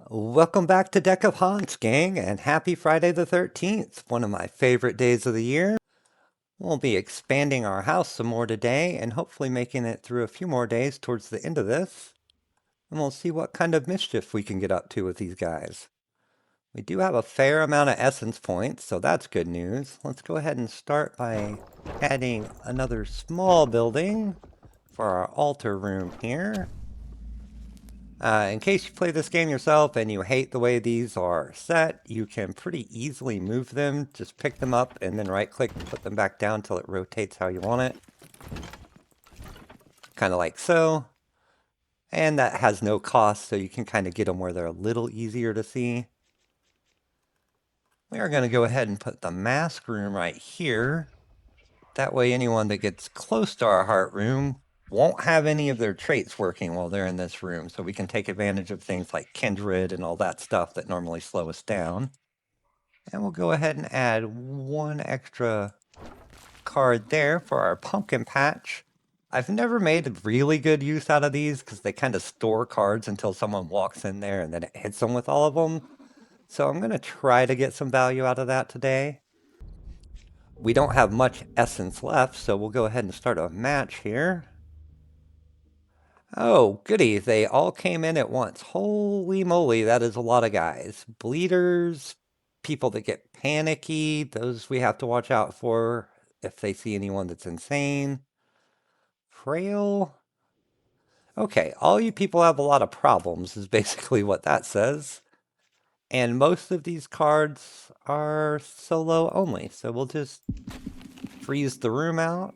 Welcome back to Deck of Haunts, gang, and happy Friday the 13th, one of my favorite days of the year. We'll be expanding our house some more today and hopefully making it through a few more days towards the end of this. And we'll see what kind of mischief we can get up to with these guys. We do have a fair amount of essence points, so that's good news. Let's go ahead and start by adding another small building for our altar room here. In case you play this game yourself and you hate the way these are set, you can pretty easily move them. Just pick them up and then right click, put them back down until it rotates how you want it. Kind of like so. And that has no cost, so you can kind of get them where they're a little easier to see. We are going to go ahead and put the mask room right here. That way anyone that gets close to our heart room won't have any of their traits working while they're in this room, so we can take advantage of things like kindred and all that stuff that normally slow us down. And we'll go ahead and add one extra card there for our pumpkin patch. I've never made really good use out of these because they kind of store cards until someone walks in there and then it hits them with all of them. So I'm going to try to get some value out of that today. We don't have much essence left, so we'll go ahead and start a match here. Oh, goody. They all came in at once. Holy moly, that is a lot of guys. Bleeders, people that get panicky, those we have to watch out for if they see anyone that's insane. Frail. Okay, all you people have a lot of problems is basically what that says. And most of these cards are solo only, so we'll just freeze the room out.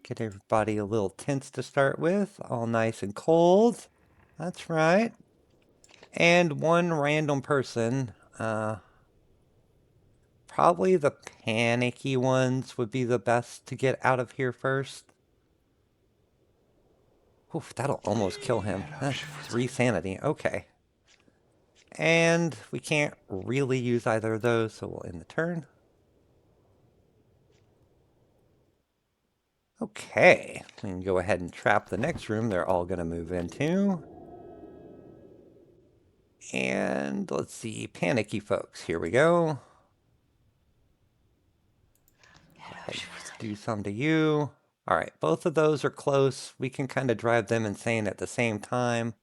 Get everybody a little tense to start with, all nice and cold. That's right. And one random person, probably the panicky ones would be the best to get out of here first. Oof, that'll almost kill him. That's 3 sanity, okay. And we can't really use either of those, so we'll end the turn. Okay, we can go ahead and trap the next room they're all going to move into. And let's see, panicky folks, here we go. Do some to you. All right, both of those are close. We can kind of drive them insane at the same time.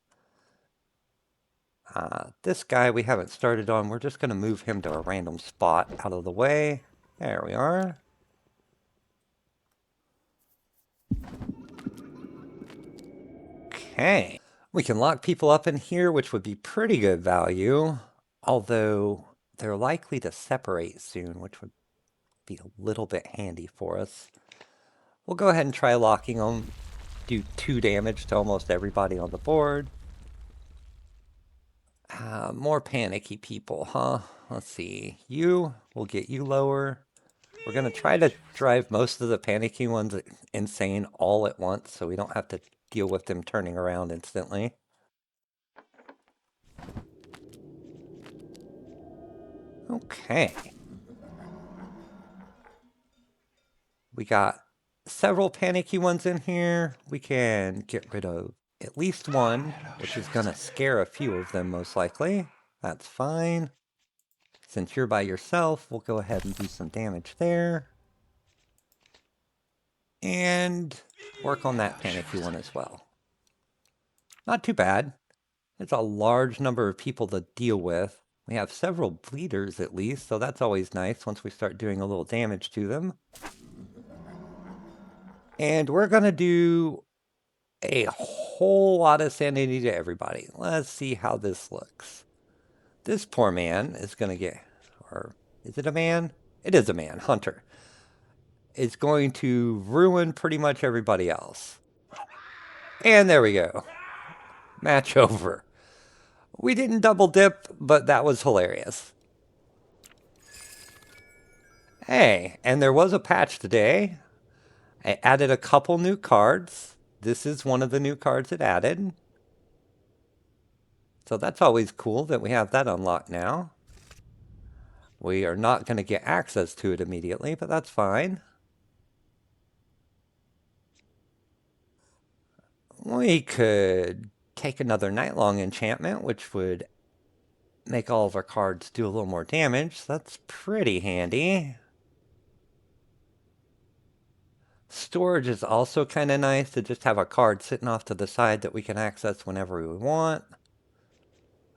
This guy we haven't started on. We're just going to move him to a random spot out of the way. There we are. Okay. We can lock people up in here, which would be pretty good value. Although they're likely to separate soon, which would be a little bit handy for us. We'll go ahead and try locking them. Do 2 damage to almost everybody on the board. More panicky people, huh? Let's see. We'll get you lower. We're going to try to drive most of the panicky ones insane all at once so we don't have to deal with them turning around instantly. Okay. We got several panicky ones in here. We can get rid of at least one, which is going to scare a few of them most likely. That's fine. Since you're by yourself, we'll go ahead and do some damage there. And work on that panicky one as well. Not too bad. It's a large number of people to deal with. We have several bleeders at least, so that's always nice once we start doing a little damage to them. And we're going to do a whole lot of sanity to everybody. Let's see how this looks. This poor man is going to get, or is it a man? It is a man, Hunter. It's going to ruin pretty much everybody else. And there we go. Match over. We didn't double dip, but that was hilarious. Hey, and there was a patch today. I added a couple new cards. This is one of the new cards it added. So that's always cool that we have that unlocked now. We are not going to get access to it immediately, but that's fine. We could take another nightlong enchantment, which would make all of our cards do a little more damage. So that's pretty handy. Storage is also kind of nice to just have a card sitting off to the side that we can access whenever we want.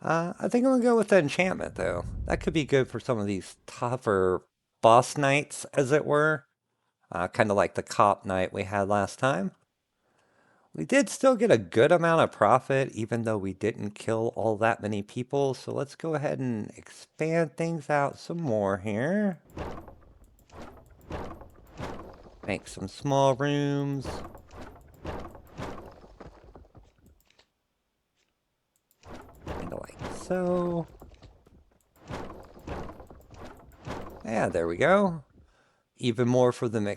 I think I'm gonna go with the enchantment though. That could be good for some of these tougher boss knights, as it were. Kind of like the cop knight we had last time. We did still get a good amount of profit, even though we didn't kill all that many people. So let's go ahead and expand things out some more here. Make some small rooms. Kind of like so. Yeah, there we go. Even more for them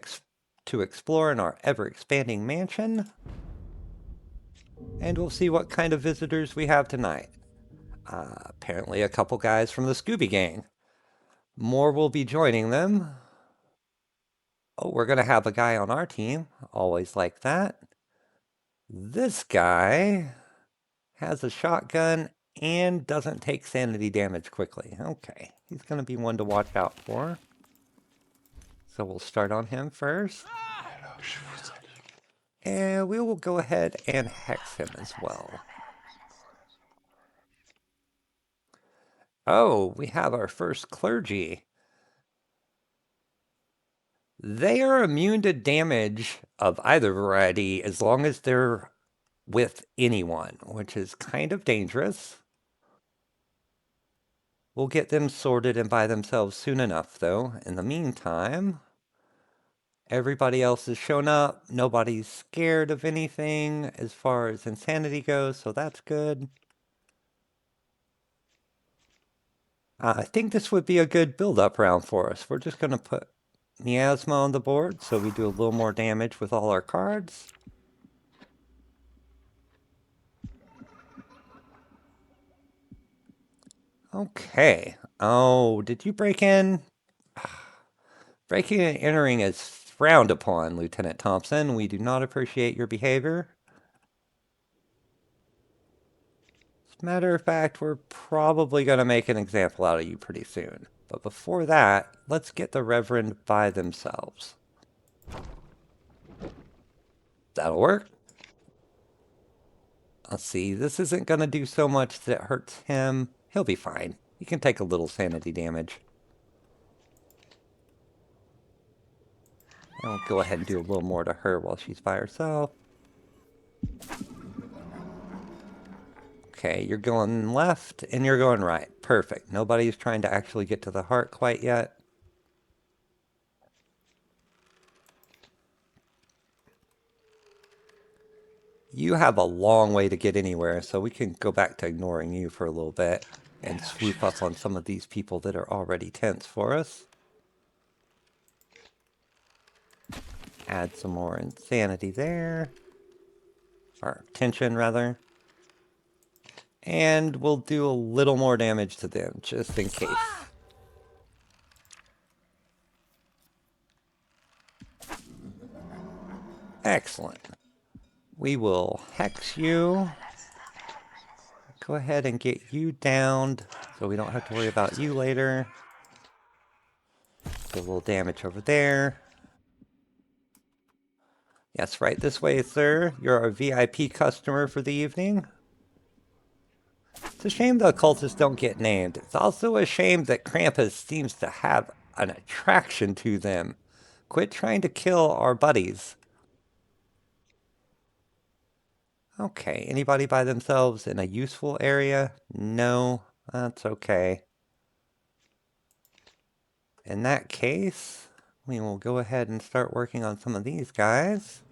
to explore in our ever-expanding mansion. And we'll see what kind of visitors we have tonight. Apparently a couple guys from the Scooby Gang. More will be joining them. Oh, we're going to have a guy on our team. Always like that. This guy has a shotgun and doesn't take sanity damage quickly. Okay, he's going to be one to watch out for. So we'll start on him first. And we will go ahead and hex him as well. Oh, we have our first clergy. They are immune to damage of either variety as long as they're with anyone, which is kind of dangerous. We'll get them sorted and by themselves soon enough, though. In the meantime, everybody else has shown up. Nobody's scared of anything as far as insanity goes, so that's good. I think this would be a good build-up round for us. We're just going to put miasma on the board so we do a little more damage with all our cards. Okay. Oh, did you break in? Breaking and entering is frowned upon, Lieutenant Thompson. We do not appreciate your behavior. As a matter of fact, we're probably going to make an example out of you pretty soon. But before that, let's get the Reverend by themselves. That'll work. Let's see, this isn't going to do so much that it hurts him. He'll be fine. He can take a little sanity damage. I'll go ahead and do a little more to her while she's by herself. Okay, you're going left and you're going right. Perfect. Nobody's trying to actually get to the heart quite yet. You have a long way to get anywhere, so we can go back to ignoring you for a little bit and swoop up on some of these people that are already tense for us. Add some more insanity there. Or tension, rather. And we'll do a little more damage to them, just in case. Excellent. We will hex you. Go ahead and get you downed, so we don't have to worry about you later. Do a little damage over there. Yes, right this way, sir. You're our VIP customer for the evening. It's a shame the occultists don't get named. It's also a shame that Krampus seems to have an attraction to them. Quit trying to kill our buddies. Okay, anybody by themselves in a useful area? No, that's okay. In that case, we will go ahead and start working on some of these guys.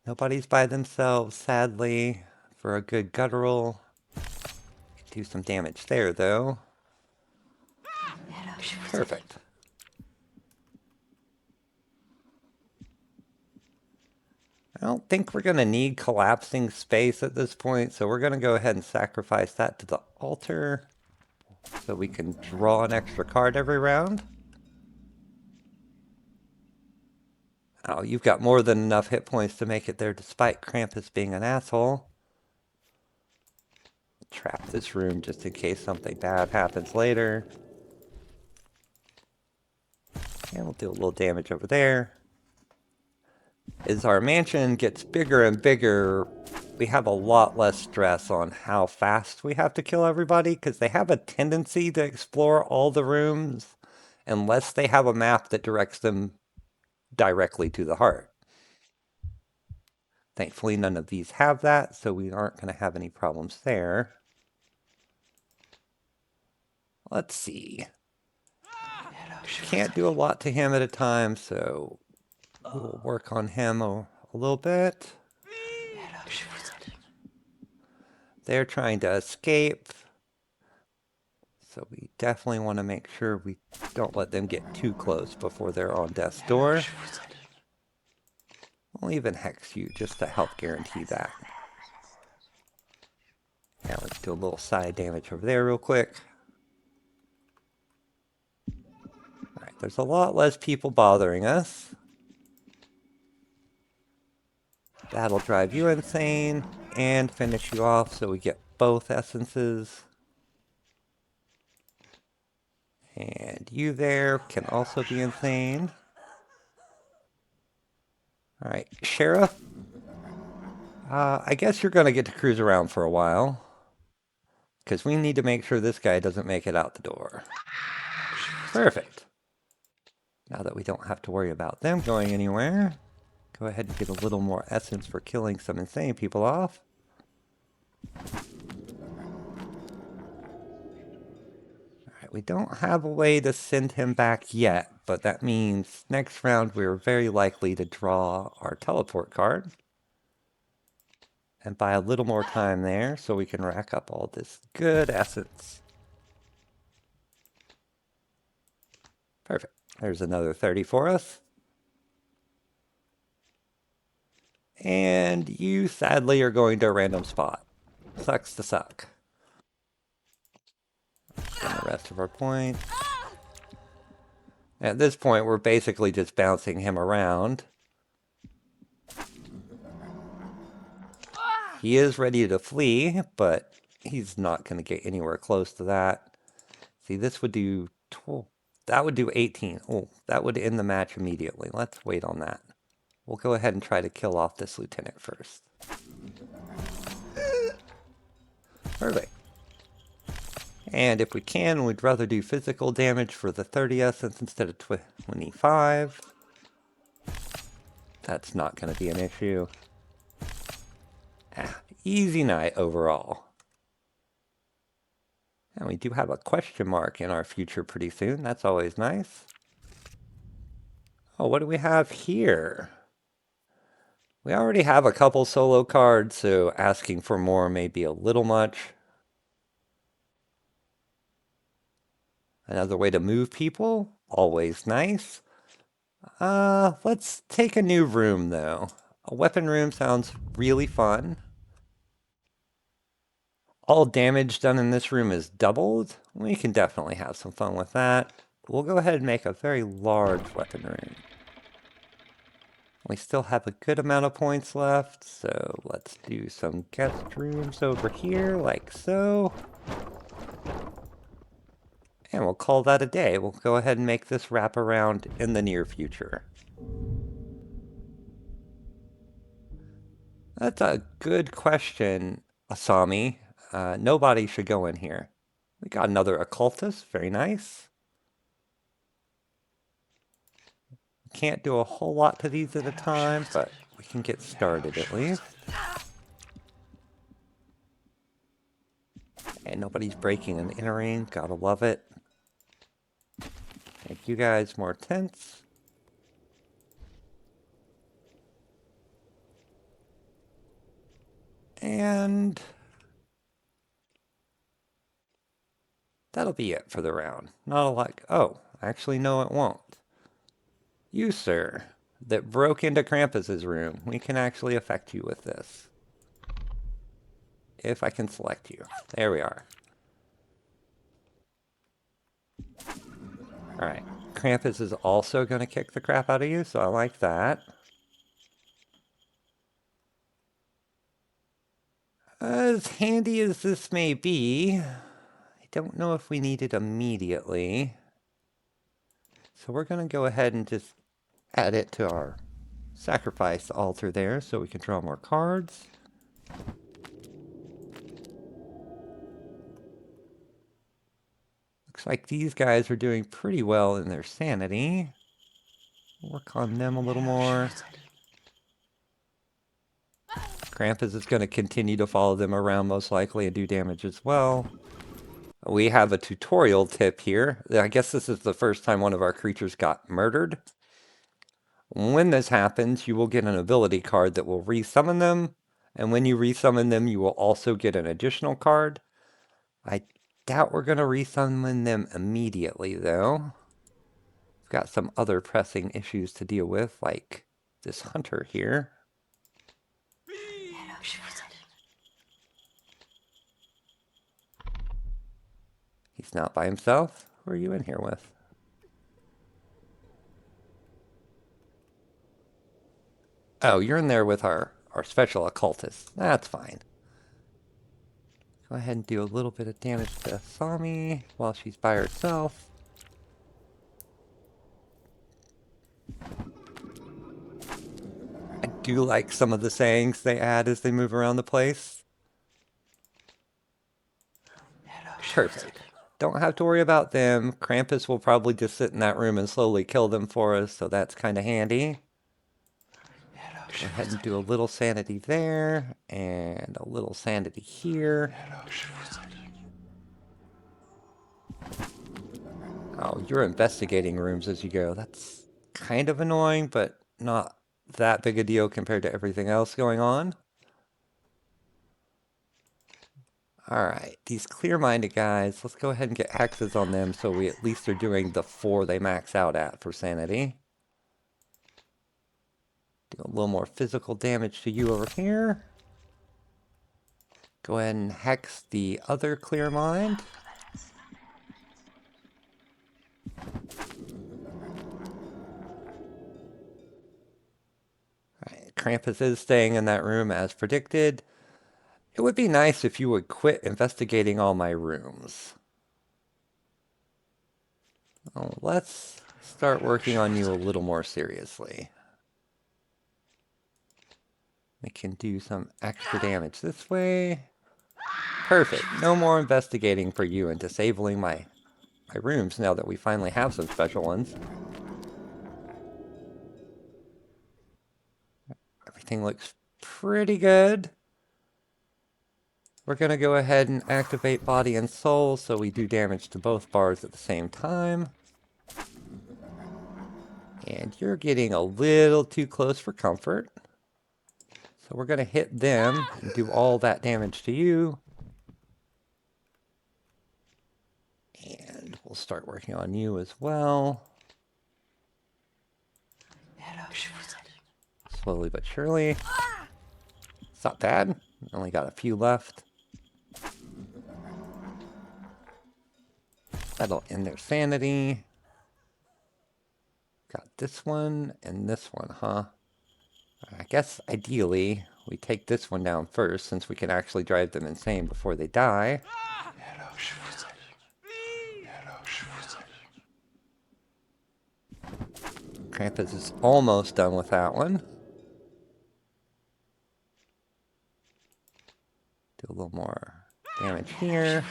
Nobody's by themselves, sadly, for a good guttural. Do some damage there, though. Perfect. I don't think we're going to need collapsing space at this point, so we're going to go ahead and sacrifice that to the altar so we can draw an extra card every round. Oh, you've got more than enough hit points to make it there despite Krampus being an asshole. trap this room just in case something bad happens later. And we'll do a little damage over there. As our mansion gets bigger and bigger, we have a lot less stress on how fast we have to kill everybody, because they have a tendency to explore all the rooms unless they have a map that directs them directly to the heart. Thankfully, none of these have that, so we aren't going to have any problems there. Let's see. Can't do a lot to him at a time, so we'll work on him a little bit. They're trying to escape, so we definitely want to make sure we don't let them get too close before they're on death's door. We'll even hex you just to help guarantee that. Yeah, let's do a little side damage over there real quick. Alright, there's a lot less people bothering us. That'll drive you insane and finish you off so we get both essences. And you there can also be insane. Alright, Sheriff. I guess you're going to get to cruise around for a while. Because we need to make sure this guy doesn't make it out the door. Perfect. Now that we don't have to worry about them going anywhere, go ahead and get a little more essence for killing some insane people off. Alright, we don't have a way to send him back yet, but that means next round we're very likely to draw our teleport card. And buy a little more time there so we can rack up all this good essence. Perfect. There's another 30 for us. And you sadly are going to a random spot. Sucks to suck. And the rest of our points. At this point, we're basically just bouncing him around. He is ready to flee, but he's not going to get anywhere close to that. See, this would do 12. That would do 18. Oh, that would end the match immediately. Let's wait on that. We'll go ahead and try to kill off this lieutenant first. Perfect. And if we can, we'd rather do physical damage for the 30 essence instead of 25. That's not going to be an issue. Easy night overall. And we do have a question mark in our future pretty soon. That's always nice. Oh, what do we have here? We already have a couple solo cards, so asking for more may be a little much. Another way to move people, always nice. Let's take a new room though. A weapon room sounds really fun. All damage done in this room is doubled. We can definitely have some fun with that. We'll go ahead and make a very large weapon room. We still have a good amount of points left, so let's do some guest rooms over here, like so. And we'll call that a day. We'll go ahead and make this wrap around in the near future. That's a good question, Asami. Nobody should go in here. We got another occultist. Very nice. Can't do a whole lot to these at a time, but we can get started at least. And nobody's breaking and entering. Gotta love it. Make you guys more tense. And that'll be it for the round. Not a lot. Oh, actually, no, it won't. You, sir, that broke into Krampus's room, we can actually affect you with this. If I can select you. There we are. Alright. Krampus is also going to kick the crap out of you, so I like that. As handy as this may be, I don't know if we need it immediately. So we're going to go ahead and just add it to our sacrifice altar there so we can draw more cards. Looks like these guys are doing pretty well in their sanity. Work on them a little more. Krampus is going to continue to follow them around most likely and do damage as well. We have a tutorial tip here. I guess this is the first time one of our creatures got murdered. When this happens, you will get an ability card that will resummon them. And when you resummon them, you will also get an additional card. I doubt we're going to resummon them immediately, though. We've got some other pressing issues to deal with, like this hunter here. He's not by himself. Who are you in here with? Oh, you're in there with our special occultist. That's fine. Go ahead and do a little bit of damage to Sami while she's by herself. I do like some of the sayings they add as they move around the place. Perfect. Don't have to worry about them. Krampus will probably just sit in that room and slowly kill them for us, so that's kind of handy. Go ahead and do a little sanity there, and a little sanity here. Oh, you're investigating rooms as you go. That's kind of annoying, but not that big a deal compared to everything else going on. Alright, these clear-minded guys, let's go ahead and get hexes on them so we at least are doing the 4 they max out at for sanity. Do a little more physical damage to you over here. Go ahead and hex the other clear mind. Alright, Krampus is staying in that room as predicted. It would be nice if you would quit investigating all my rooms. Oh, let's start working on you a little more seriously. We can do some extra damage this way. Perfect. No more investigating for you and disabling my rooms now that we finally have some special ones. Everything looks pretty good. We're going to go ahead and activate body and soul so we do damage to both bars at the same time. And you're getting a little too close for comfort. So we're going to hit them and do all that damage to you. And we'll start working on you as well. Slowly but surely. It's not bad. Only got a few left. That'll end their sanity. Got this one and this one, huh? I guess ideally we take this one down first since we can actually drive them insane before they die. Krampus is almost done with that one. Do a little more damage here.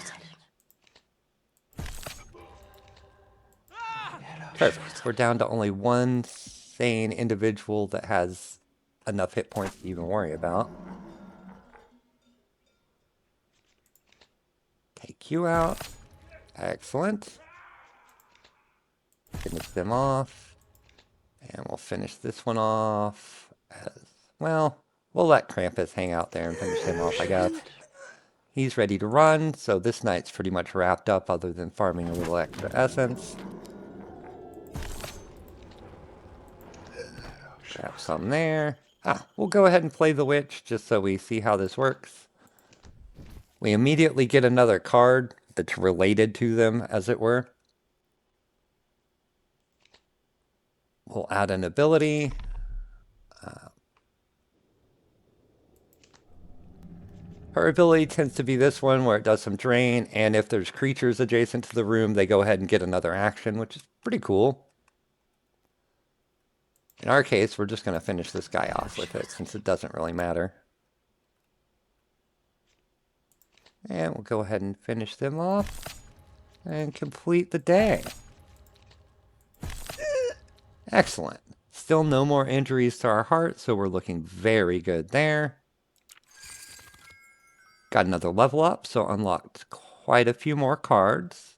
Perfect. We're down to only one sane individual that has enough hit points to even worry about. Take you out. Excellent. Finish them off. And we'll finish this one off as well. We'll let Krampus hang out there and finish him off, I guess. He's ready to run, so this night's pretty much wrapped up other than farming a little extra essence. Grab some there. We'll go ahead and play the witch just so we see how this works. We immediately get another card that's related to them, as it were. We'll add an ability. Her ability tends to be this one where it does some drain, and if there's creatures adjacent to the room, they go ahead and get another action, which is pretty cool. In our case, we're just going to finish this guy off with it, since it doesn't really matter. And we'll go ahead and finish them off and complete the day. Excellent. Still no more injuries to our heart, so we're looking very good there. Got another level up, so unlocked quite a few more cards.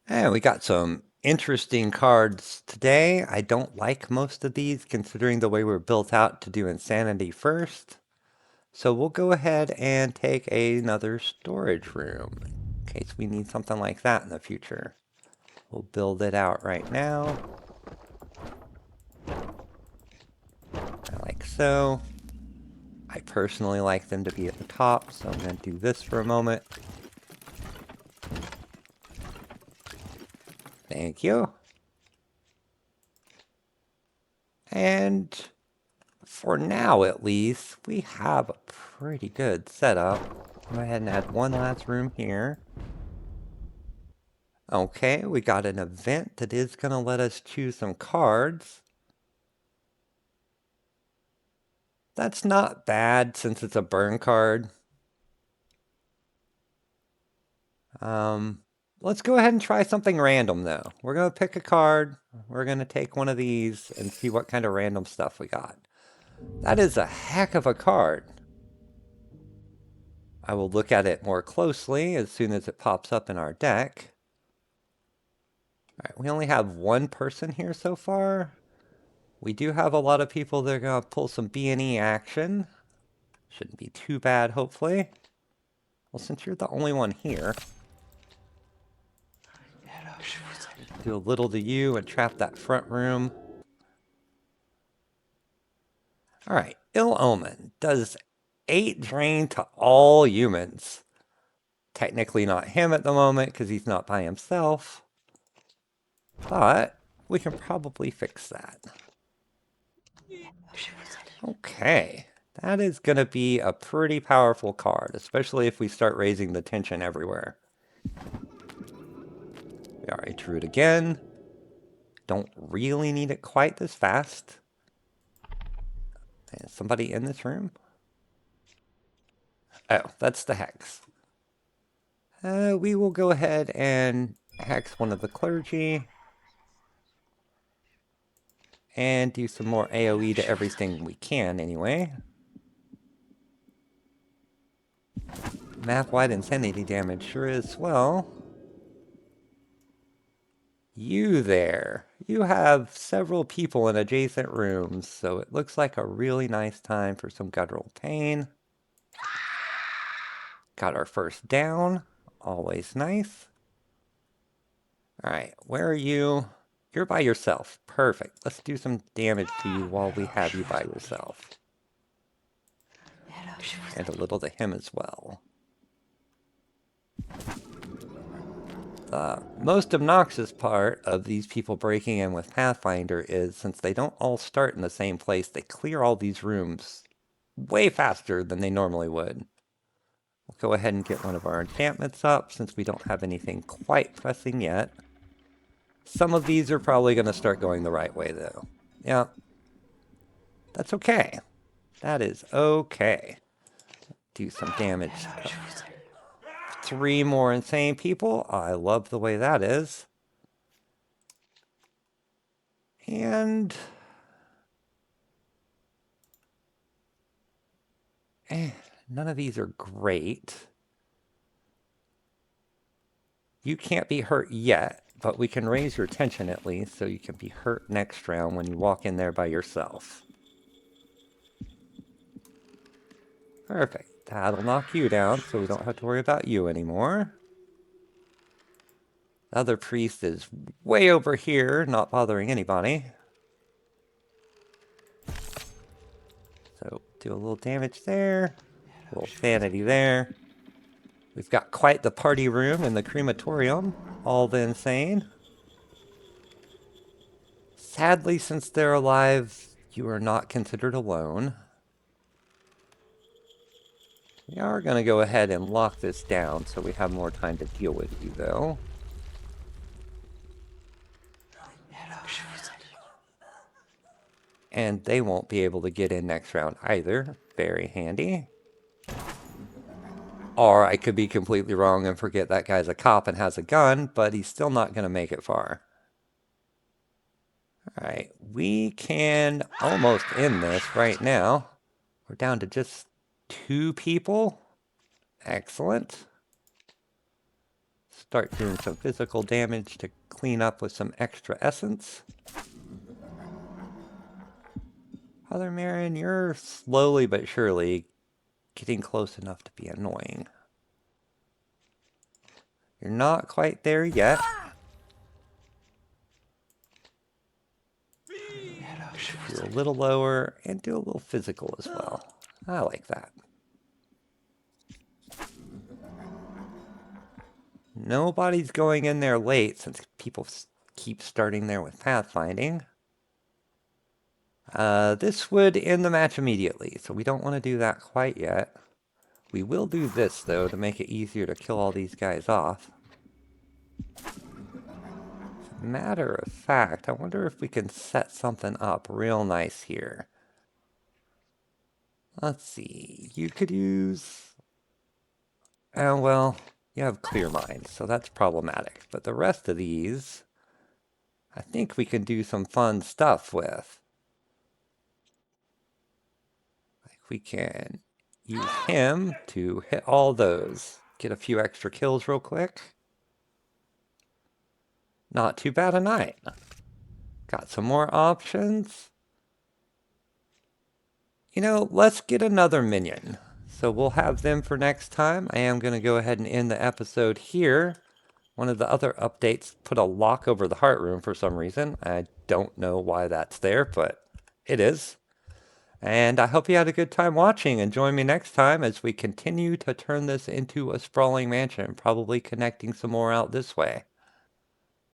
And we got some interesting cards today. I don't like most of these, considering the way we're built out to do Insanity first. So we'll go ahead and take another storage room, in case we need something like that in the future. We'll build it out right now. Like so. I personally like them to be at the top, so I'm going to do this for a moment. Thank you. And for now, at least, we have a pretty good setup. Go ahead and add one last room here. Okay, we got an event that is going to let us choose some cards. That's not bad since it's a burn card. Let's go ahead and try something random, though. We're going to pick a card. We're going to take one of these and see what kind of random stuff we got. That is a heck of a card. I will look at it more closely as soon as it pops up in our deck. All right, we only have one person here so far. We do have a lot of people that are going to pull some B&E action. Shouldn't be too bad, hopefully. Well, since you're the only one here, do a little to you and trap that front room. All right, Ill Omen does 8 drain to all humans. Technically not him at the moment because he's not by himself. But we can probably fix that. Okay, that is going to be a pretty powerful card, especially if we start raising the tension everywhere. We already drew it again. Don't really need it quite this fast. Is somebody in this room? Oh, that's the hex. We will go ahead and hex one of the clergy. And do some more AoE to everything we can, anyway. Map-wide insanity damage sure is swell. You there. You have several people in adjacent rooms, so it looks like a really nice time for some guttural pain. Got our first down. Always nice. Alright, where are you? You're by yourself. Perfect. Let's do some damage to you while we have you by yourself. And a little to him as well. The most obnoxious part of these people breaking in with Pathfinder is, since they don't all start in the same place, they clear all these rooms way faster than they normally would. We'll go ahead and get one of our enchantments up, since we don't have anything quite pressing yet. Some of these are probably going to start going the right way, though. Yeah. That's okay. That is okay. Do some damage. 3 more insane people. I love the way that is. And... none of these are great. You can't be hurt yet, but we can raise your tension at least, so you can be hurt next round when you walk in there by yourself. Perfect. That'll knock you down, so we don't have to worry about you anymore. The other priest is way over here, not bothering anybody. So, do a little damage there. A little sanity there. We've got quite the party room in the crematorium. All the insane. Sadly, since they're alive, You are not considered alone. We are going to go ahead and lock this down so we have more time to deal with you, though. And they won't be able to get in next round either. Very handy. Or I could be completely wrong and forget that guy's a cop and has a gun, but he's still not going to make it far. Alright, we can almost end this right now. We're down to just 2 people. Excellent. Start doing some physical damage to clean up with some extra essence. Father Marin, you're slowly but surely getting close enough to be annoying. You're not quite there yet. Do a little lower and do a little physical as well. I like that. Nobody's going in there late since people keep starting there with pathfinding. This would end the match immediately, so we don't want to do that quite yet. We will do this, though, to make it easier to kill all these guys off. Matter of fact, I wonder if we can set something up real nice here. Let's see, you could use... well, you have clear mind, so that's problematic. But the rest of these, I think we can do some fun stuff with. Like we can use him to hit all those. Get a few extra kills real quick. Not too bad a night. Got some more options. You know, let's get another minion. So we'll have them for next time. I am going to go ahead and end the episode here. One of the other updates put a lock over the heart room for some reason. I don't know why that's there, but it is. And I hope you had a good time watching, and join me next time as we continue to turn this into a sprawling mansion, probably connecting some more out this way.